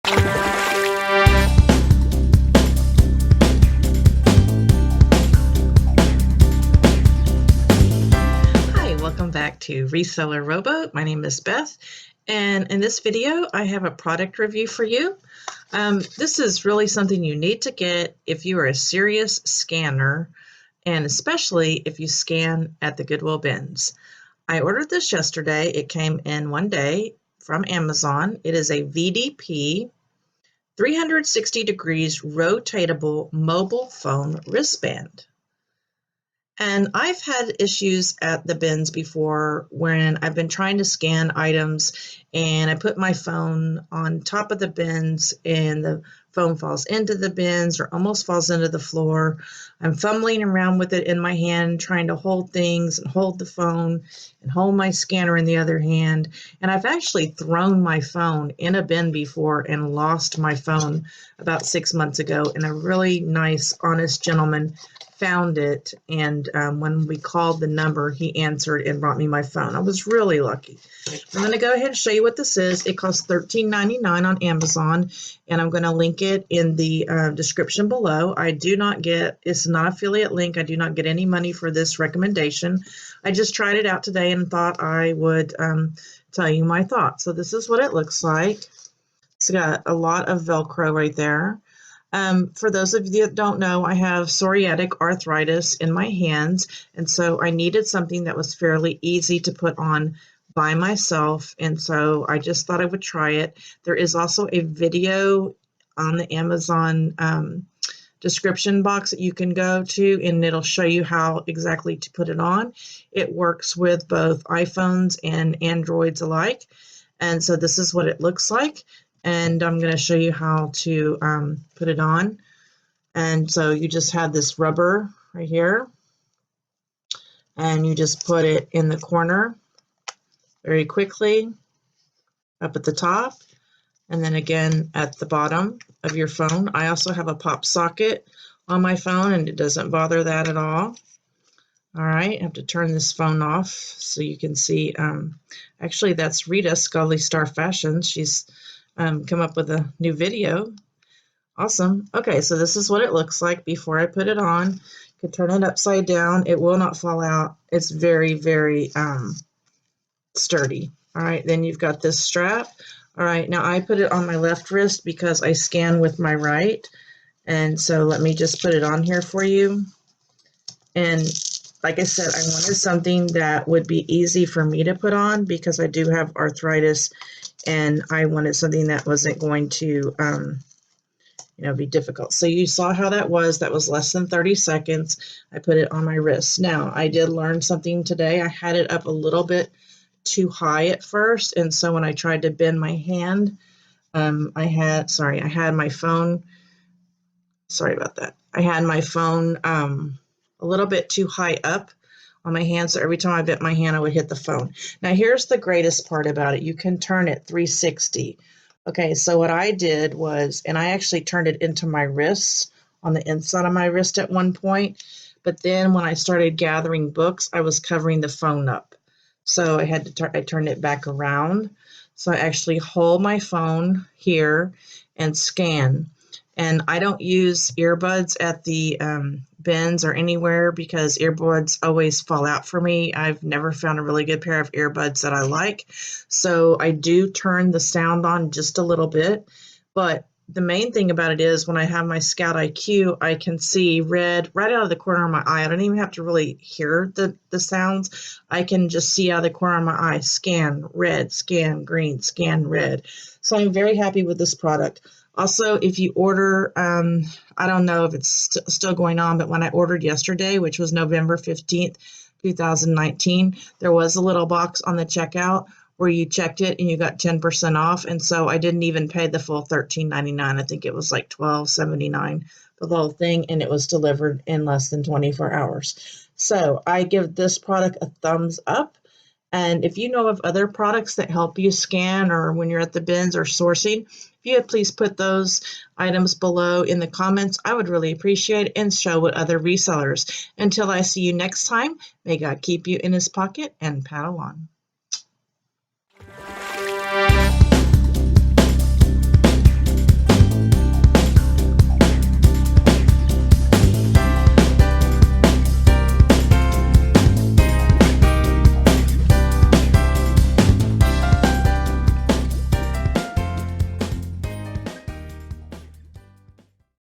Welcome back to Reseller Rowboat. My name is Beth, and in this video I have a product review for you. This is really something you need to get if you are a serious scanner, and especially if you scan at the Goodwill bins. I ordered this yesterday. It came in one day from Amazon. It is a VDP 360 degrees rotatable mobile phone wristband. And I've had issues at the bins before when I've been trying to scan items and I put my phone on top of the bins and the phone falls into the bins or almost falls into the floor. I'm fumbling around with it in my hand, trying to hold things and hold the phone and hold my scanner in the other hand. And I've actually thrown my phone in a bin before and lost my phone about 6 months ago. And a really nice, honest gentleman found it, and when we called the number, he answered and brought me my phone. I was really lucky. I'm going to go ahead and show you what this is. It costs $13.99 on Amazon, and I'm going to link it in the description below. I do not get, it's not an affiliate link. I do not get any money for this recommendation. I just tried it out today and thought I would tell you my thoughts. So this is what it looks like. It's got a lot of Velcro right there. For those of you that don't know, I have psoriatic arthritis in my hands, and so I needed something that was fairly easy to put on by myself, and so I just thought I would try it. There is also a video on the Amazon description box that you can go to, and it'll show you how exactly to put it on. It works with both iPhones and Androids alike, and so this is what it looks like. And I'm going to show you how to put it on. And so you just have this rubber right here, and you just put it in the corner very quickly up at the top, and then again at the bottom of your phone. I also have a pop socket on my phone, and it doesn't bother that at all. All right, I have to turn this phone off so you can see. Actually, that's Rita, Scully Star Fashions. She's come up with a new video. Awesome. Okay, so this is what it looks like before I put it on. You can turn it upside down. It will not fall out. It's very, very sturdy. All right, then you've got this strap. All right, now I put it on my left wrist because I scan with my right. And so let me just put it on here for you. And like I said, I wanted something that would be easy for me to put on because I do have arthritis, and I wanted something that wasn't going to, be difficult. So you saw how that was. That was less than 30 seconds. I put it on my wrist. Now, I did learn something today. I had it up a little bit too high at first, and so when I tried to bend my hand, I had my phone, sorry about that. I had my phone a little bit too high up on my hand, so every time I bent my hand, I would hit the phone. Now, here's the greatest part about it. You can turn it 360. Okay, so what I did was, and I actually turned it into my wrists, on the inside of my wrist at one point, but then when I started gathering books, I was covering the phone up. So I had to I turned it back around. So I actually hold my phone here and scan. And I don't use earbuds at the bins or anywhere because earbuds always fall out for me. I've never found a really good pair of earbuds that I like. So I do turn the sound on just a little bit. But the main thing about it is when I have my Scout IQ, I can see red right out of the corner of my eye. I don't even have to really hear the sounds. I can just see out of the corner of my eye, scan red, scan green, scan red. So I'm very happy with this product. Also, if you order, I don't know if it's still going on, but when I ordered yesterday, which was November 15th, 2019, there was a little box on the checkout where you checked it and you got 10% off. And so I didn't even pay the full $13.99. I think it was like $12.79 for the whole thing, and it was delivered in less than 24 hours. So I give this product a thumbs up. And if you know of other products that help you scan or when you're at the bins or sourcing, if you would please put those items below in the comments, I would really appreciate it and show with other resellers. Until I see you next time, may God keep you in his pocket and paddle on.